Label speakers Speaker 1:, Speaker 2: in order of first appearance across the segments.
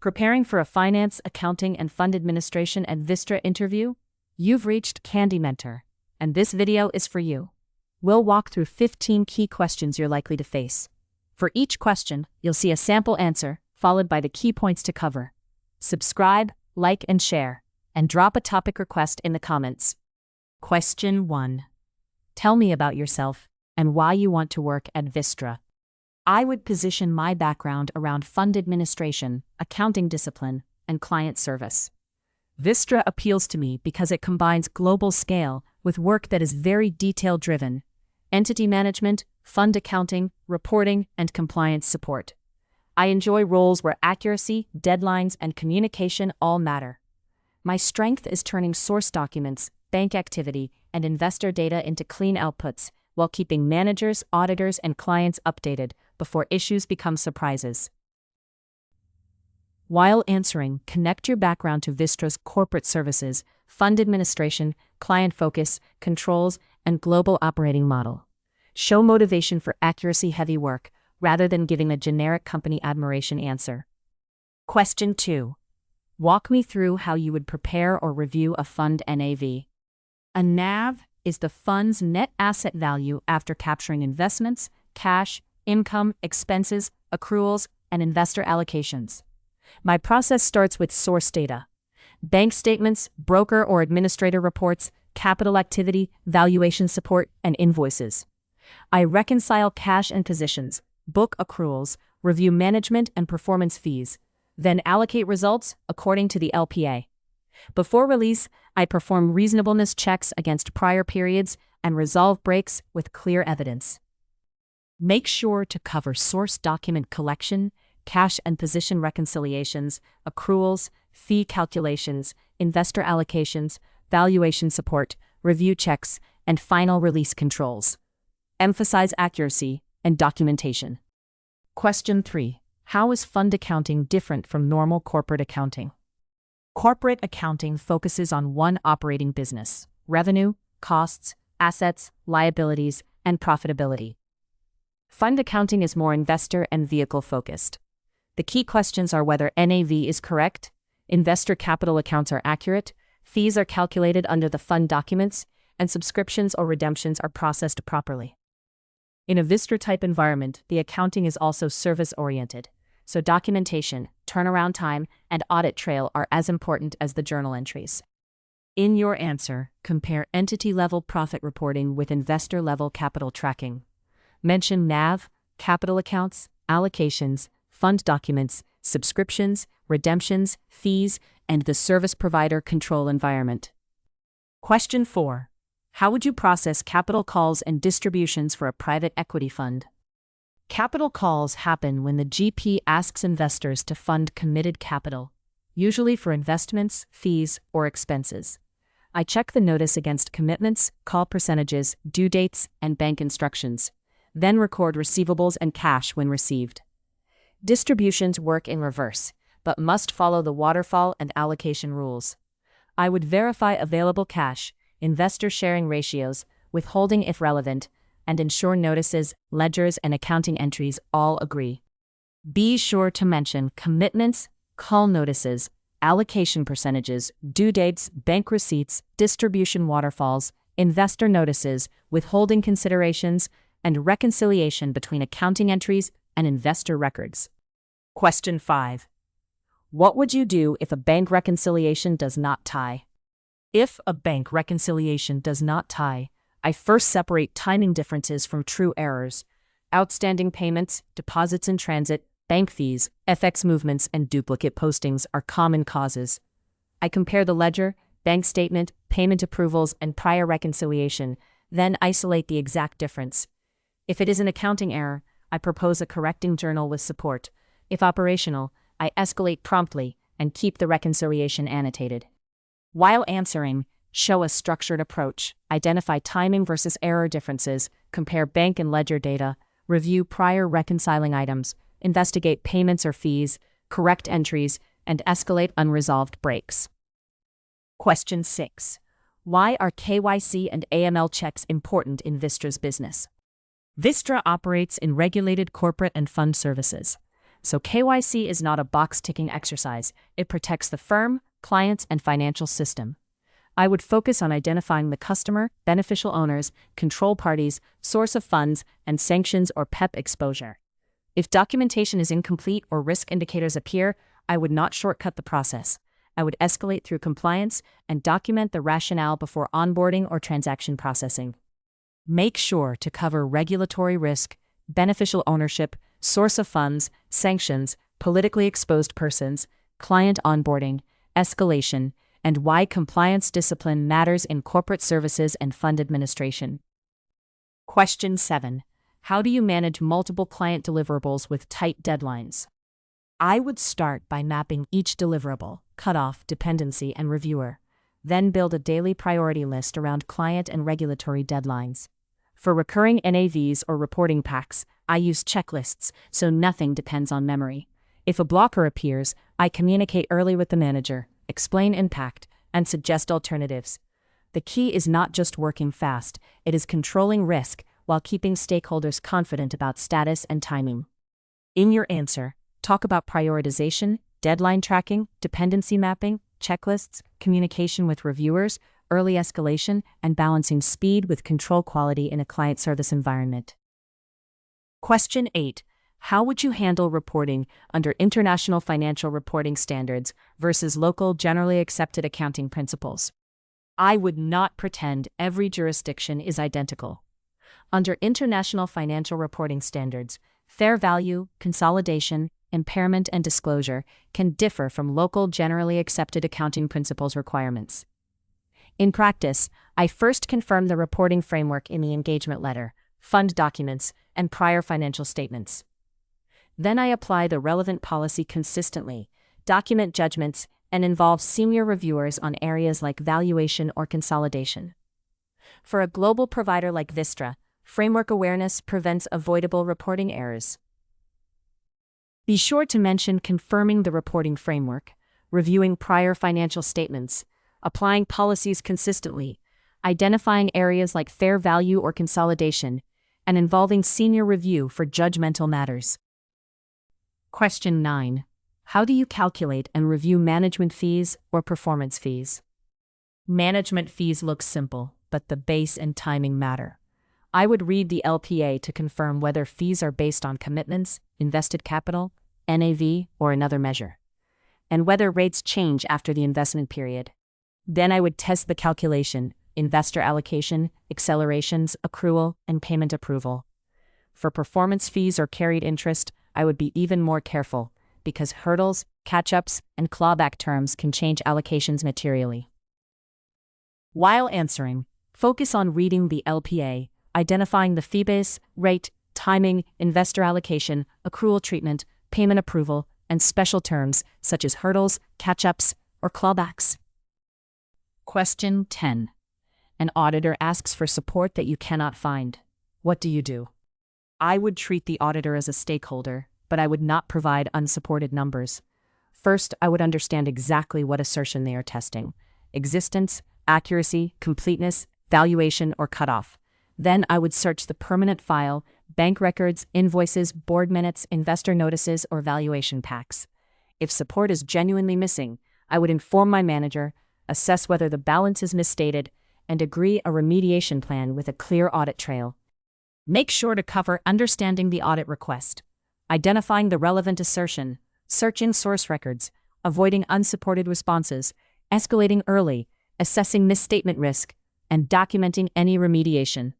Speaker 1: Preparing for a finance, accounting, and fund administration at Vistra interview? You've reached Candy Mentor, and this video is for you. We'll walk through 15 key questions you're likely to face. For each question, you'll see a sample answer, followed by the key points to cover. Subscribe, like, and share, and drop a topic request in the comments. Question 1. Tell me about yourself and why you want to work at Vistra. I would position my background around fund administration, accounting discipline, and client service. Vistra appeals to me because it combines global scale with work that is very detail-driven: entity management, fund accounting, reporting, and compliance support. I enjoy roles where accuracy, deadlines, and communication all matter. My strength is turning source documents, bank activity, and investor data into clean outputs, while keeping managers, auditors, and clients updated before issues become surprises. While answering, connect your background to Vistra's corporate services, fund administration, client focus, controls, and global operating model. Show motivation for accuracy-heavy work, rather than giving a generic company admiration answer. Question 2. Walk me through how you would prepare or review a fund NAV. A NAV is the fund's net asset value after capturing investments, cash, income, expenses, accruals, and investor allocations. My process starts with source data: bank statements, broker or administrator reports, capital activity, valuation support, and invoices. I reconcile cash and positions, book accruals, review management and performance fees, then allocate results according to the LPA. Before release, I perform reasonableness checks against prior periods and resolve breaks with clear evidence. Make sure to cover source document collection, cash and position reconciliations, accruals, fee calculations, investor allocations, valuation support, review checks, and final release controls. Emphasize accuracy and documentation. Question 3. How is fund accounting different from normal corporate accounting? Corporate accounting focuses on one operating business: revenue, costs, assets, liabilities, and profitability. Fund accounting is more investor and vehicle focused. The key questions are whether NAV is correct, investor capital accounts are accurate, fees are calculated under the fund documents, and subscriptions or redemptions are processed properly. In a Vistra-type environment, the accounting is also service-oriented, so documentation, turnaround time, and audit trail are as important as the journal entries. In your answer, compare entity-level profit reporting with investor-level capital tracking. Mention NAV, capital accounts, allocations, fund documents, subscriptions, redemptions, fees, and the service provider control environment. Question 4. How would you process capital calls and distributions for a private equity fund? Capital calls happen when the GP asks investors to fund committed capital, usually for investments, fees, or expenses. I check the notice against commitments, call percentages, due dates, and bank instructions, then record receivables and cash when received. Distributions work in reverse, but must follow the waterfall and allocation rules. I would verify available cash, investor sharing ratios, withholding if relevant, and ensure notices, ledgers, and accounting entries all agree. Be sure to mention commitments, call notices, allocation percentages, due dates, bank receipts, distribution waterfalls, investor notices, withholding considerations, and reconciliation between accounting entries and investor records. Question 5. What would you do if a bank reconciliation does not tie? If a bank reconciliation does not tie, I first separate timing differences from true errors. Outstanding payments, deposits in transit, bank fees, FX movements, and duplicate postings are common causes. I compare the ledger, bank statement, payment approvals, and prior reconciliation, then isolate the exact difference. If it is an accounting error, I propose a correcting journal with support. If operational, I escalate promptly and keep the reconciliation annotated. While answering, show a structured approach, identify timing versus error differences, compare bank and ledger data, review prior reconciling items, investigate payments or fees, correct entries, and escalate unresolved breaks. Question 6. Why are KYC and AML checks important in Vistra's business? Vistra operates in regulated corporate and fund services. So KYC is not a box-ticking exercise. It protects the firm, clients, and financial system. I would focus on identifying the customer, beneficial owners, control parties, source of funds, and sanctions or PEP exposure. If documentation is incomplete or risk indicators appear, I would not shortcut the process. I would escalate through compliance and document the rationale before onboarding or transaction processing. Make sure to cover regulatory risk, beneficial ownership, source of funds, sanctions, politically exposed persons, client onboarding, escalation, and why compliance discipline matters in corporate services and fund administration. Question 7. How do you manage multiple client deliverables with tight deadlines? I would start by mapping each deliverable, cutoff, dependency, and reviewer, then build a daily priority list around client and regulatory deadlines. For recurring NAVs or reporting packs, I use checklists, so nothing depends on memory. If a blocker appears, I communicate early with the manager, explain impact, and suggest alternatives. The key is not just working fast, it is controlling risk while keeping stakeholders confident about status and timing. In your answer, talk about prioritization, deadline tracking, dependency mapping, checklists, communication with reviewers, early escalation, and balancing speed with control quality in a client service environment. Question 8. How would you handle reporting under international financial reporting standards versus local generally accepted accounting principles? I would not pretend every jurisdiction is identical. Under international financial reporting standards, fair value, consolidation, impairment, and disclosure can differ from local generally accepted accounting principles requirements. In practice, I first confirm the reporting framework in the engagement letter, fund documents, and prior financial statements. Then I apply the relevant policy consistently, document judgments, and involve senior reviewers on areas like valuation or consolidation. For a global provider like Vistra, framework awareness prevents avoidable reporting errors. Be sure to mention confirming the reporting framework, reviewing prior financial statements, applying policies consistently, identifying areas like fair value or consolidation, and involving senior review for judgmental matters. Question 9. How do you calculate and review management fees or performance fees? Management fees look simple, but the base and timing matter. I would read the LPA to confirm whether fees are based on commitments, invested capital, NAV, or another measure, and whether rates change after the investment period. Then I would test the calculation, investor allocation, accelerations, accrual, and payment approval. For performance fees or carried interest, I would be even more careful, because hurdles, catch-ups, and clawback terms can change allocations materially. While answering, focus on reading the LPA, identifying the fee base, rate, timing, investor allocation, accrual treatment, payment approval, and special terms such as hurdles, catch-ups, or clawbacks. Question 10. An auditor asks for support that you cannot find. What do you do? I would treat the auditor as a stakeholder, but I would not provide unsupported numbers. First, I would understand exactly what assertion they are testing: existence, accuracy, completeness, valuation, or cutoff. Then I would search the permanent file, bank records, invoices, board minutes, investor notices, or valuation packs. If support is genuinely missing, I would inform my manager, assess whether the balance is misstated, and agree a remediation plan with a clear audit trail. Make sure to cover understanding the audit request, identifying the relevant assertion, searching source records, avoiding unsupported responses, escalating early, assessing misstatement risk, and documenting any remediation.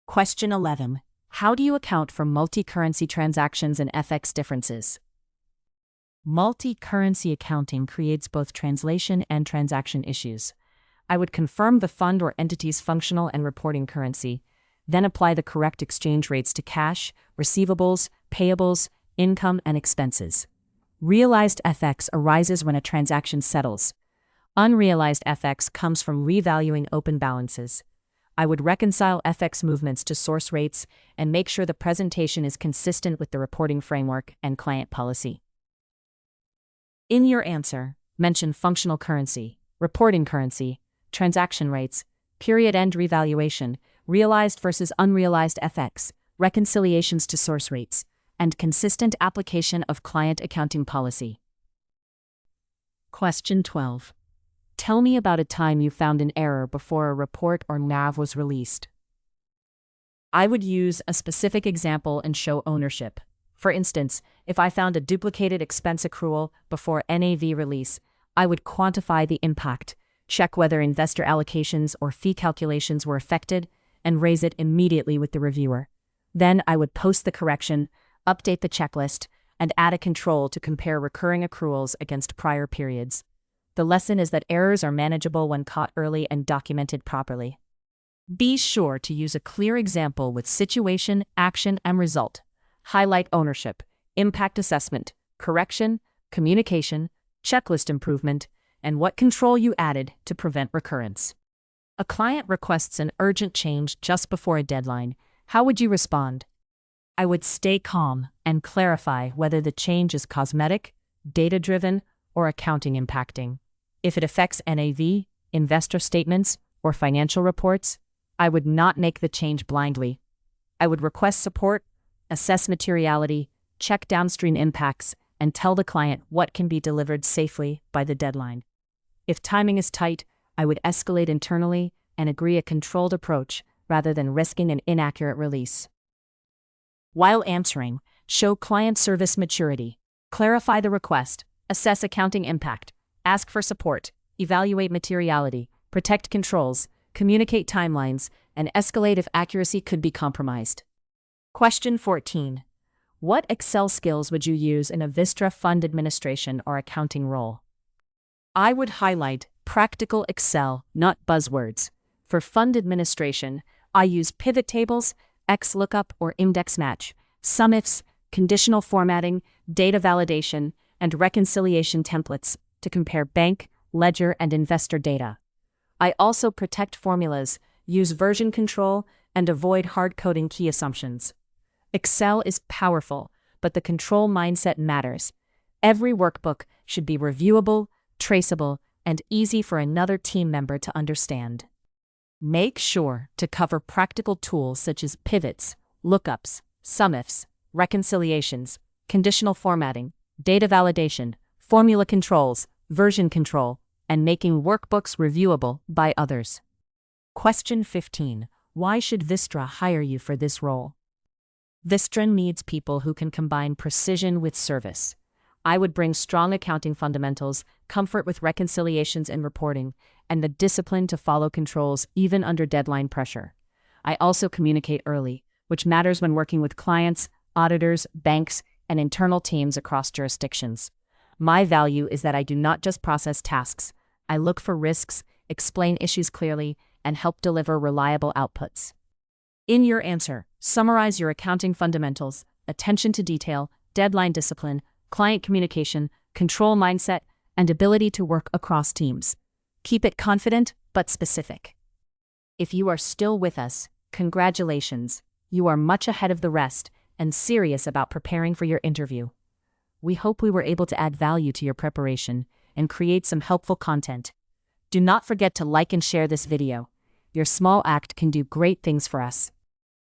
Speaker 1: Question 11. How do you account for multi-currency transactions and FX differences? Multi-currency accounting creates both translation and transaction issues. I would confirm the fund or entity's functional and reporting currency, then apply the correct exchange rates to cash, receivables, payables, income, and expenses. Realized FX arises when a transaction settles. Unrealized FX comes from revaluing open balances. I would reconcile FX movements to source rates and make sure the presentation is consistent with the reporting framework and client policy. In your answer, mention functional currency, reporting currency, transaction rates, period-end revaluation, realized versus unrealized FX, reconciliations to source rates, and consistent application of client accounting policy. Question 12. Tell me about a time you found an error before a report or NAV was released. I would use a specific example and show ownership. For instance, if I found a duplicated expense accrual before NAV release, I would quantify the impact, check whether investor allocations or fee calculations were affected, and raise it immediately with the reviewer. Then I would post the correction, update the checklist, and add a control to compare recurring accruals against prior periods. The lesson is that errors are manageable when caught early and documented properly. Be sure to use a clear example with situation, action, and result. Highlight ownership, impact assessment, correction, communication, checklist improvement, and what control you added to prevent recurrence. A client requests an urgent change just before a deadline. How would you respond? I would stay calm and clarify whether the change is cosmetic, data-driven, or accounting impacting. If it affects NAV, investor statements, or financial reports, I would not make the change blindly. I would request support, assess materiality, check downstream impacts, and tell the client what can be delivered safely by the deadline. If timing is tight, I would escalate internally and agree a controlled approach rather than risking an inaccurate release. While answering, show client service maturity. Clarify the request, assess accounting impact, ask for support, evaluate materiality, protect controls, communicate timelines, and escalate if accuracy could be compromised. Question 14. What Excel skills would you use in a Vistra fund administration or accounting role? I would highlight practical Excel, not buzzwords. For fund administration, I use pivot tables, XLOOKUP or index match, SUMIFs, conditional formatting, data validation, and reconciliation templates to compare bank, ledger, and investor data. I also protect formulas, use version control, and avoid hard-coding key assumptions. Excel is powerful, but the control mindset matters. Every workbook should be reviewable, traceable, and easy for another team member to understand. Make sure to cover practical tools such as pivots, lookups, SUMIFs, reconciliations, conditional formatting, data validation, formula controls, version control, and making workbooks reviewable by others. Question 15. Why should Vistra hire you for this role? Vistra needs people who can combine precision with service. I would bring strong accounting fundamentals, comfort with reconciliations and reporting, and the discipline to follow controls even under deadline pressure. I also communicate early, which matters when working with clients, auditors, banks, and internal teams across jurisdictions. My value is that I do not just process tasks. I look for risks, explain issues clearly, and help deliver reliable outputs. In your answer, summarize your accounting fundamentals, attention to detail, deadline discipline, client communication, control mindset, and ability to work across teams. Keep it confident but specific. If you are still with us, congratulations. You are much ahead of the rest and serious about preparing for your interview. We hope we were able to add value to your preparation and create some helpful content. Do not forget to like and share this video. Your small act can do great things for us.